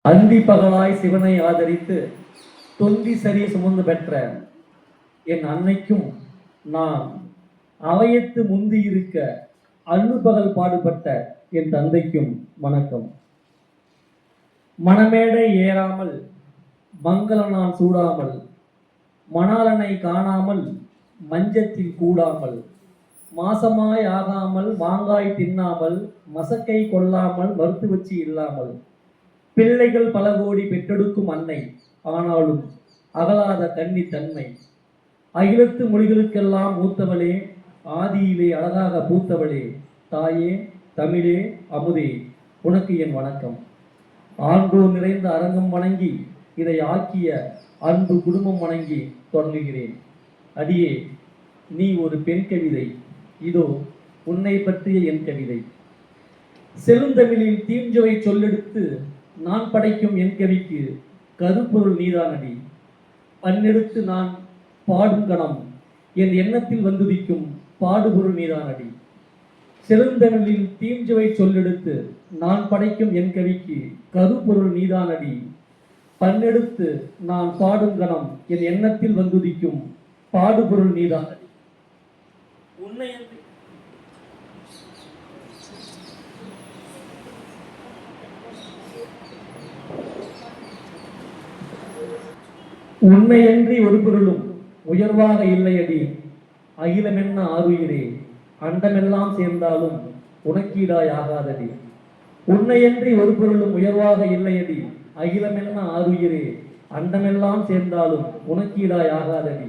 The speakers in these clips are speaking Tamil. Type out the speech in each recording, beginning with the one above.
அந்தி பகலாய் சிவனை ஆதரித்து தொந்தி சரி சுமந்து பெற்ற என் அன்னைக்கும் நான் அவையத்து முந்தி இருக்க அள்ளு பகல் பாடுபட்ட என் தந்தைக்கும் வணக்கம். மணமேடை ஏறாமல் மங்கள நான் சூடாமல் மணாலனை காணாமல் மஞ்சத்தில் கூடாமல் மாசமாய் ஆகாமல் மாங்காய் தின்னாமல் மசக்கை கொள்ளாமல் மருத்து வச்சு இல்லாமல் பிள்ளைகள் பல கோடி பெற்றெடுக்கும் அன்னை ஆனாலும் அகலாத கன்னி தன்மை அகிலத்து மொழிகளுக்கெல்லாம் மூத்தவளே ஆதியிலே அழகாக பூத்தவளே தாயே தமிழே அமுதே உனக்கு என் வணக்கம். ஆண்டோர் நிறைந்த அரங்கம் வணங்கி இதை ஆக்கிய அன்பு குடும்பம் வணங்கி தொடங்குகிறேன். அடியே நீ ஒரு பெண் கவிதை, இதோ உன்னை பற்றிய என் கவிதை. செழுந்தமிழில் தீஞ்சுவை சொல்லெடுத்து நான் படைக்கும் என் கவிக்கு கருப்பொருள் நீதானடி. பன்னெடுத்து நான் பாடும் கணம் என் எண்ணத்தில் வந்துதிக்கும் பாடுபொருள் நீதானடி. செழுந்தமிழில் தீஞ்சுவை சொல்லெடுத்து நான் படைக்கும் என் கவிக்கு கருப்பொருள் நீதானடி. பன்னெடுத்து நான் பாடும் கணம் என் எண்ணத்தில் வந்துதிக்கும் பாடுபொருள் நீதானடி. உன்னை உண்மையன்றி ஒரு பொருளும் உயர்வாக இல்லையடி. அகிலமென்ன ஆறுயிரே அண்டமெல்லாம் சேர்ந்தாலும் உனக்கீடாய் ஆகாதடி. உன்னையன்றி ஒரு பொருளும் உயர்வாக இல்லையடி. அகிலமென்ன ஆறுயிரே அண்டமெல்லாம் சேர்ந்தாலும் உனக்கீடாய் ஆகாதடி.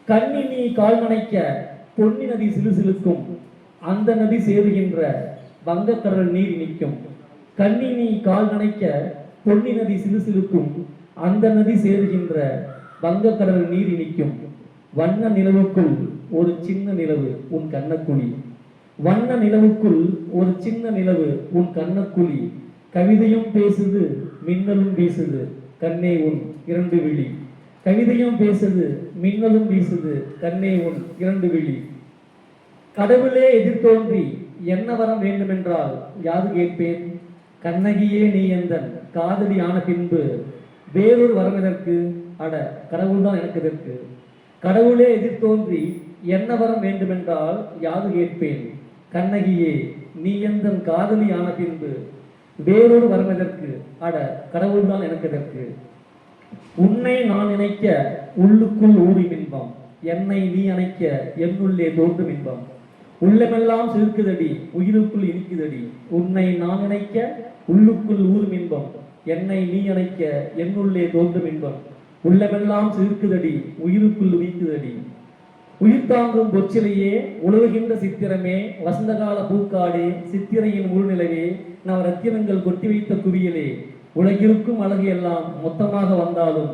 கண்ணி நீ கால் நனைக்க பொன்னி நதி சிலுசிலுக்கும் அந்த நதி சேருகின்ற வங்கக்கடல் நீர் நிற்கும். கண்ணி நீ கால் நனைக்க பொன்னி நதி சிலுசிலுக்கும் அந்த நதி சேருகின்ற வங்கக்கடல் நீர் நிற்கும். வண்ண நிலவுக்குள் ஒரு சின்ன நிலவு உன் கண்ணக்குழி. வண்ண நிலவுக்குள் ஒரு சின்ன நிலவு உன் கண்ணக்குழி. கவிதையும் பேசுது மின்னலும் வீசுது கண்ணே உன் இரண்டு விழி. கவிதையும் பேசுது மின்னலும் வீசுது கண்ணே உன் இரண்டு விழி. கடவுளே எதிர்த்தோன்றி என்ன வரம் வேண்டுமென்றால் யாது கேட்பேன். கண்ணகியே நீ எந்தன் காதலி ஆன பின்பு வேறொரு வரம் எதற்கு? அட கடவுள் தான் எனக்கு எதற்கு? கடவுளே எதிர்த்தோன்றி என்ன வரம் வேண்டுமென்றால் யாது கேட்பேன். கண்ணகியே நீ எந்தன் காதலி ஆன பின்பு வேறொரு வரம் எதற்கு? அட கடவுள் தான் எனக்கு எதற்கு? உன்னை நான் நினைக்க உள்ளுக்குள் ஊறும் இன்பம், என்னை நீ அணைக்க என்னுள்ளே தோன்றும் இன்பம். உள்ளமெல்லாம் சிறுக்குதடி உயிருக்குள் இனிக்குதடி. உன்னை நான் நினைக்க உள்ளுக்குள் ஊறும் இன்பம், என்னை நீ அணைக்க என்னுள்ளே தோன்றும் இன்பம். உள்ளமெல்லாம் சிறுக்குதடி உயிருக்குள் உயிக்குதடி. உயிர் தாங்கும் பொச்சிலையே உழவுகின்ற சித்திரமே வசந்தகால பூக்காடே சித்திரையின் முழுநிலவே நவ ரத்தினங்கள் கொட்டி வைத்த குவியலே. உலகிற்கும் அழகு எல்லாம் மொத்தமாக வந்தாலும்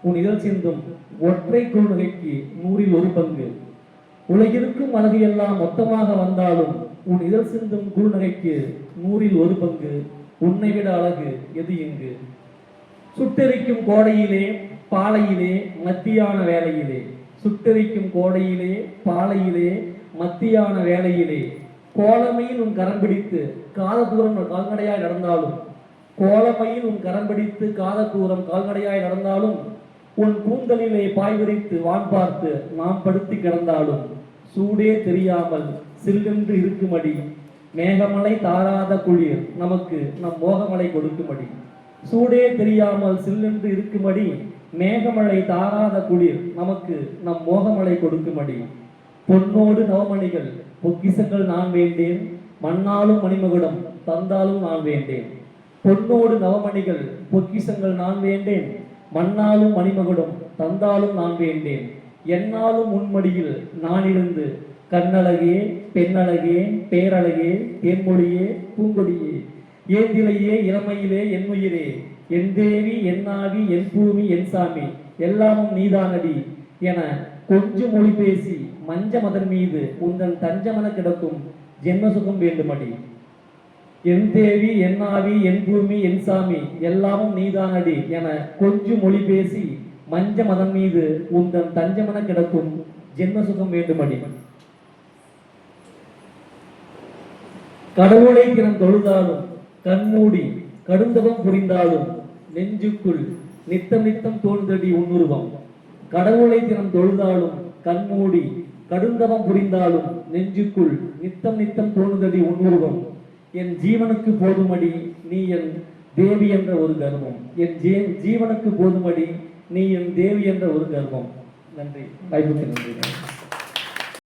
உன் இதழ் சிந்தும் ஒற்றை குறுநகைக்கு 100ல் 1 பங்கு. உலகிற்கும் அழகு எல்லாம் மொத்தமாக வந்தாலும் உன் இதழ் சிந்தும் குறுநகைக்கு 100ல் 1 பங்கு. உன்னை விட அழகு எது இங்கு? சுட்டெரிக்கும் கோடையிலே பாலையிலே மத்தியான வேளையிலே. சுட்டெரிக்கும் கோடையிலே பாலையிலே மத்தியான வேளையிலே. கோலமையில் உன் கரம் பிடித்து காத தூரம் கால்நடையாய் நடந்தாலும், கோலமையில் உன் கரம் பிடித்து காத தூரம் கால்நடையாய் நடந்தாலும், உன் கூந்தலிலே பாய் விரித்து வான் பார்த்து நாம் படுத்தி கிடந்தாலும், சூடே தெரியாமல் சில்லென்று இருக்குமடி மேகமலை தாராத குளிர் நமக்கு நம் மோகமலை கொடுக்குமடி. சூடே தெரியாமல் சில்லென்று இருக்குமடி மேகமலை தாராத குளிர் நமக்கு நம் மோகமலை கொடுக்குமடி. பொன்னோடு நவமணிகள் பொக்கிசங்கள் நான் வேண்டேன், மண்ணாலும் மணிமகுடம் தந்தாலும் நான் வேண்டேன். பொன்னோடு நவமணிகள் பொக்கிசங்கள் நான் வேண்டேன், மண்ணாலும் மணிமகுடம் தந்தாலும் நான் வேண்டேன். என்னாலும் முன்மடியில் நான் இருந்து கண்ணழகே பெண்ணழகே பேரழகே தேன்மொழியே பூங்கொடியே ஏந்திலையே இளமையிலே என் உயிரே என் தேவி என் ஆவி என் பூமி என் சாமி எல்லாமும் நீதானடி என கொஞ்சம் மொழி பேசி மஞ்ச மதன் மீது உந்தன் தஞ்சமன கிடக்கும் ஜென்மசுகம் வேண்டுமடி. என் தேவி என் ஆவி என் பூமி என் சாமி எல்லாமும் நீதானடி என கொஞ்சம் மொழி பேசி மஞ்ச மதன் மீது உந்தன் தஞ்சமன கிடக்கும் ஜென்மசுகம் வேண்டுமடி. கடவுளை தினம் தொழுதாலும் கண்மூடி கடுந்தவம் புரிந்தாலும் நெஞ்சுக்குள் நித்தம் நித்தம் தோன்றடி உன்னுருவம். கடவுளை தினம் தொழுதாலும் கண்மூடி கடுந்தவம் புரிந்தாலும் நெஞ்சுக்குள் நித்தம் நித்தம் தோன்றுதடி உன்னுருவம். என் ஜீவனுக்கு போதுமடி நீ என் தேவி என்ற ஒரு கர்வம். என் ஜீவனுக்கு போதுமடி நீ என் தேவி என்ற ஒரு கர்வம். நன்றி. வாய்ப்புக்கு நன்றி.